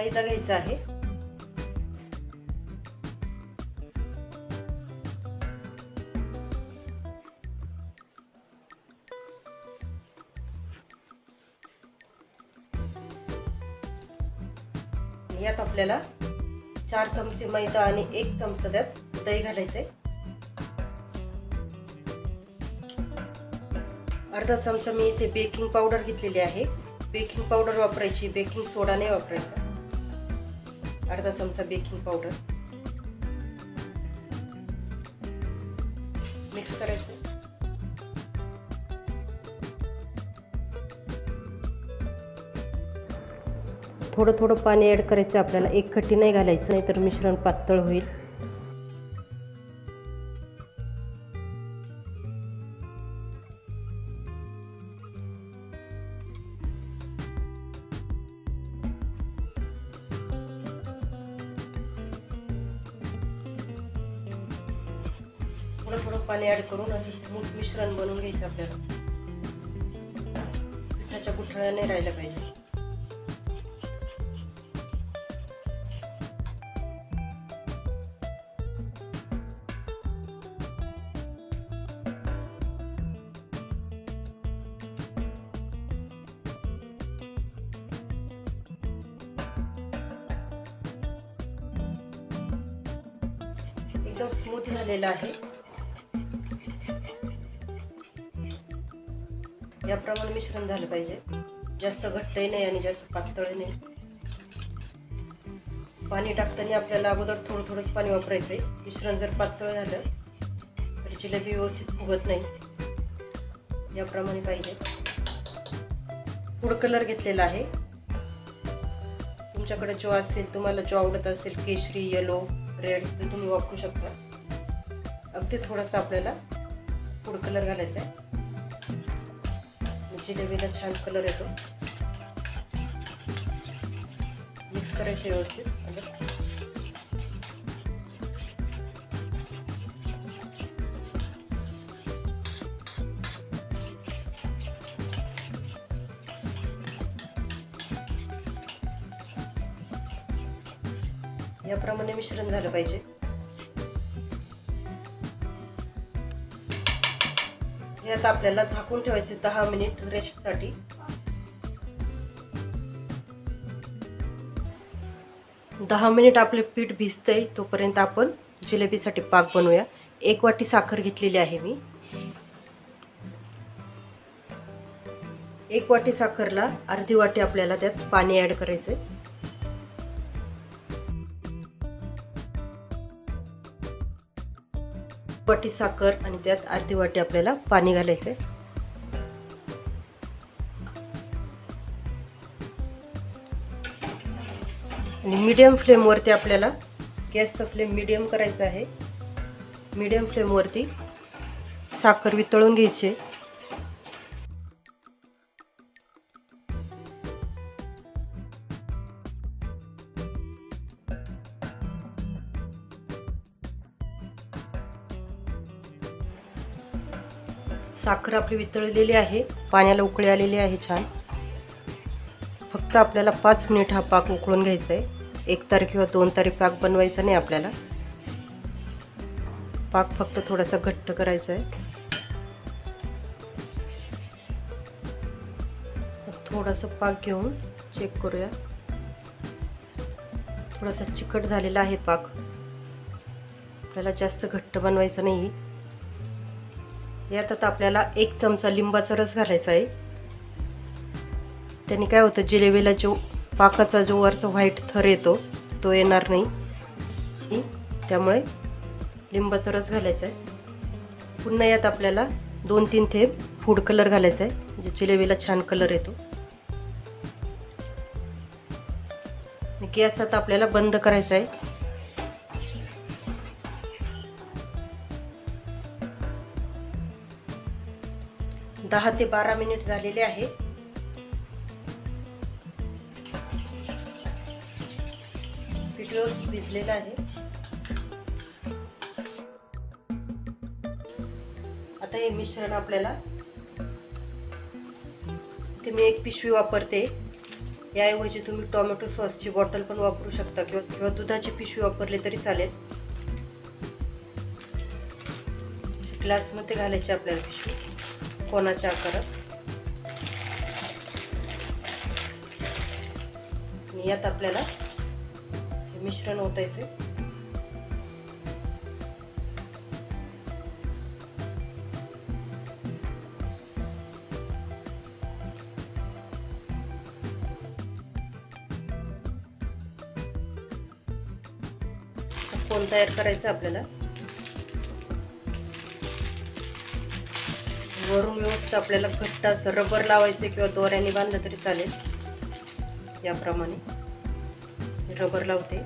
मैदा घ्यायचा आहे. यात आपल्याला 4 चमचे मैदा आणि 1 चमचा त्यात दही घालायचे. अर्धा चमचा मी इथे बेकिंग पावडर घेतलेली आहे. बेकिंग पावडर वापरायची, बेकिंग सोडा नाही वापरायचा. अर्धा चमचा बेकिंग पावडर मिक्स करायचं. थोडं थोडं पाणी ऍड करायचं आपल्याला, एकखट्टी नाही घालायचं, नाहीतर मिश्रण पातळ होईल. थोडं थोडं पाणी ऍड करून असं स्मूथ मिश्रण बनवून घ्यायचं आपल्याला. पिठाच्या गुठळ्या नाही राहिल्या पाहिजे. एकदम स्मूथ झालेला आहे. याप्रमाणे मिश्रण झालं पाहिजे. जास्त घट्टही नाही आणि जास्त पातळही नाही. पाणी टाकताना आपल्याला अगोदर थोडं थोडंच पाणी वापरायचंय. मिश्रण जर पातळ झालं तर जिलेबी व्यवस्थित फुगत नाही. याप्रमाणे पाहिजे. फूड कलर घेतलेला आहे. तुमच्याकडे जो असेल, तुम्हाला जो आवडत असेल, केशरी, येलो, रेड, ते तुम्ही वापरू शकता. अगदी थोडासा आपल्याला फूड कलर घालायचा आहे. जिलेबीला छान कलर येतो. मिक्स करायचे व्यवस्थित. याप्रमाणे मिश्रण झालं पाहिजे. यात आपल्याला झाकून ठेवायचे 10 मिनिट रेस्टसाठी. दहा मिनिट आपले पीठ भिजतंय तोपर्यंत आपण जिलेबीसाठी पाक बनवूया. 1 वाटी साखर घेतलेली आहे मी. 1 वाटी साखरला अर्धी वाटी आपल्याला त्यात पाणी ऍड करायचंय. वाटी साखर आणि त्यात अर्धी वाटी आपल्याला पाणी घालायचंय. आणि मीडियम फ्लेम वरती आपल्याला गॅसचा फ्लेम मीडियम करायचा आहे. मीडियम फ्लेम वरती साखर वितळून घ्यायची. साखर आपली वितळलेली आहे. पाण्याला उकळी आलेली आहे छान. फक्त आपल्याला 5 मिनिट हा पाक उकळून घ्यायचा आहे. 1 तारी किंवा 2 तारी पाक बनवायचा नाही आपल्याला. पाक फक्त थोडासा घट्ट करायचा आहे. थोडासा पाक घेऊन चेक करूया. थोडासा चिकट झालेला आहे पाक. आपल्याला जास्त घट्ट बनवायचा नाही. यात आता आपल्याला 1 चमचा लिंबाचा रस घालायचा आहे. त्याने काय होतं, जिलेबीला जो पाकाचा जो वरचा व्हाईट थर येतो तो येणार नाही. त्यामुळे लिंबाचा रस घालायचा आहे. पुन्हा यात आपल्याला 2-3 थेंब फूड कलर घालायचा आहे, म्हणजे जिलेबीला छान कलर येतो. गॅस आता आपल्याला बंद करायचा आहे. दहा ते 12 मिनिट झालेले आहे. पीठ व्यवस्थित भिजलेलं आहे. आता हे मिश्रण आपल्याला, ते मी एक पिशवी वापरते. याऐवजी तुम्ही टोमॅटो सॉसची बॉटल पण वापरू शकता किंवा दुधाची पिशवी वापरली तरी चालेल। ग्लासमध्ये घालायची आपल्याला पिशवी कोणाच्या आकारात। आणि यात आपल्याला हे मिश्रण ओतायचे। कोण तयार करायचं आपल्याला। वरून व्यवस्थित आपल्याला घट्ट असं रबर लावायचे किंवा दोऱ्याने बांधलं तरी चालेल। याप्रमाणे रबर लावते।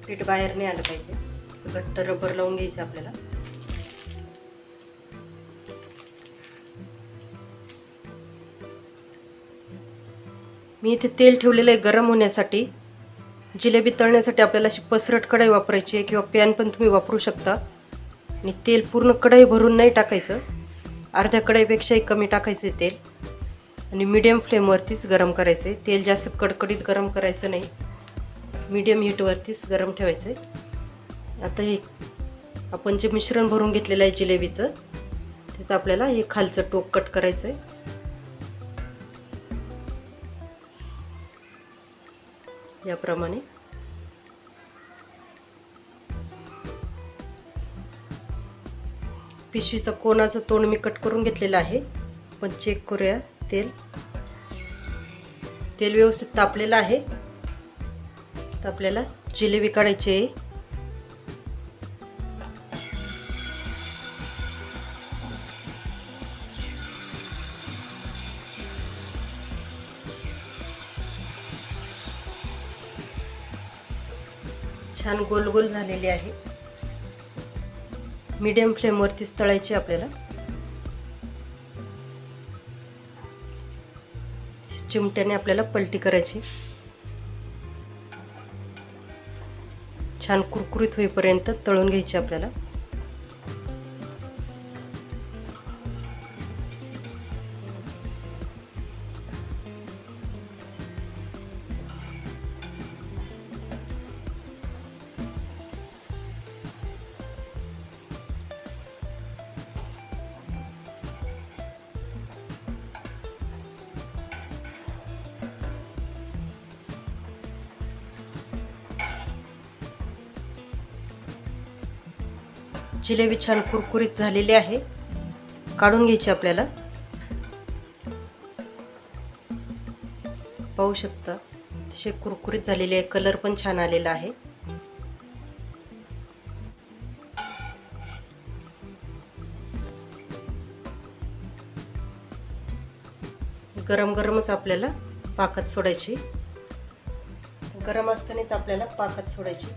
पीठ बाहेर नाही आलं पाहिजे, घट्ट रबर लावून घ्यायचं आपल्याला। मी इथे तेल ठेवलेलं आहे गरम होण्यासाठी। जिलेबी तळण्यासाठी आपल्याला अशी पसरट कढई वापरायची आहे किंवा पॅन पण तुम्ही वापरू शकता। आणि तेल पूर्ण कढई भरून नाही टाकायचं, अर्ध्या कढईपेक्षाही कमी टाकायचं आहे तेल। आणि मीडियम फ्लेमवरतीच गरम करायचं आहे तेल, जास्त कडकडीत गरम करायचं नाही, मीडियम हीटवरतीच गरम ठेवायचं आहे। आता हे आपण जे मिश्रण भरून घेतलेलं आहे जिलेबीचं, त्याचं आपल्याला हे खालचं टोक कट करायचं आहे। याप्रमाणे पिशवीचा कोणाचं तोंड मी कट करून घेतलेलं आहे। पण चेक करूया, तेल व्यवस्थित तापलेलं आहे। तर आपल्याला जिलेबी काढायची आहे। छान गोल गोल झालेली आहे। मीडियम फ्लेमवरतीच तळायची आपल्याला। चिमट्याने आपल्याला पलटी करायची, छान कुरकुरीत होईपर्यंत तळून घ्यायची आपल्याला। जिलेबी छान कुरकुरीत झालेली आहे, काढून घ्यायची आपल्याला। पाहू शकता अशी कुरकुरीत झालेली आहे, कलर पण छान आलेला आहे। गरम गरमच आपल्याला पाकात सोडायची, गरम असतानाच आपल्याला पाकात सोडायची।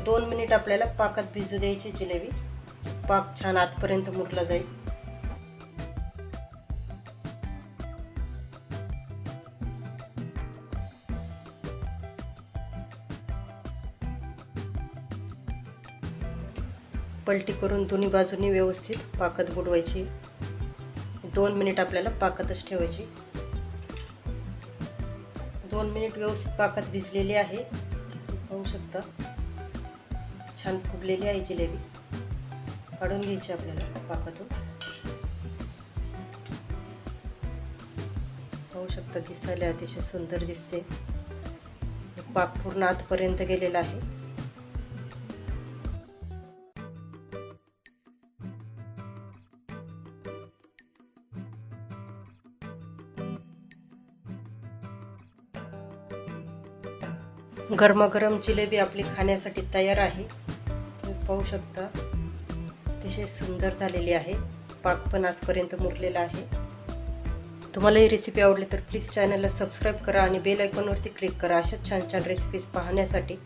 2 मिनिट आपल्याला पाकात भिजू द्यायची जिलेबी, पाक छान आतपर्यंत मुरला जाईल। पलटी करून दोन्ही बाजूनी व्यवस्थित पाकात बुडवायची। 2 मिनिट आपल्याला पाकातच ठेवायची। 2 मिनिट व्यवस्थित पाकात भिजलेली आहे, पाहू शकता छान फुगलेली आहे जिलेबी। काढून घ्यायची आपल्याला पाकातून। पाहू शकता दिसायला अतिशय सुंदर दिसते, पाक पूर्ण आतपर्यंत गेलेला आहे। गरमागरम जिलेबी आपली खाण्यासाठी तयार आहे। तुम्ही पाहू शकता अतिशय सुंदर झालेली आहे, पाक पण आजपर्यंत मुरलेला आहे। तुम्हाला ही रेसिपी आवडली तर प्लीज चॅनलला सबस्क्राईब करा आणि बेल आयकॉनवरती क्लिक करा अशाच छान छान रेसिपीज पाहण्यासाठी।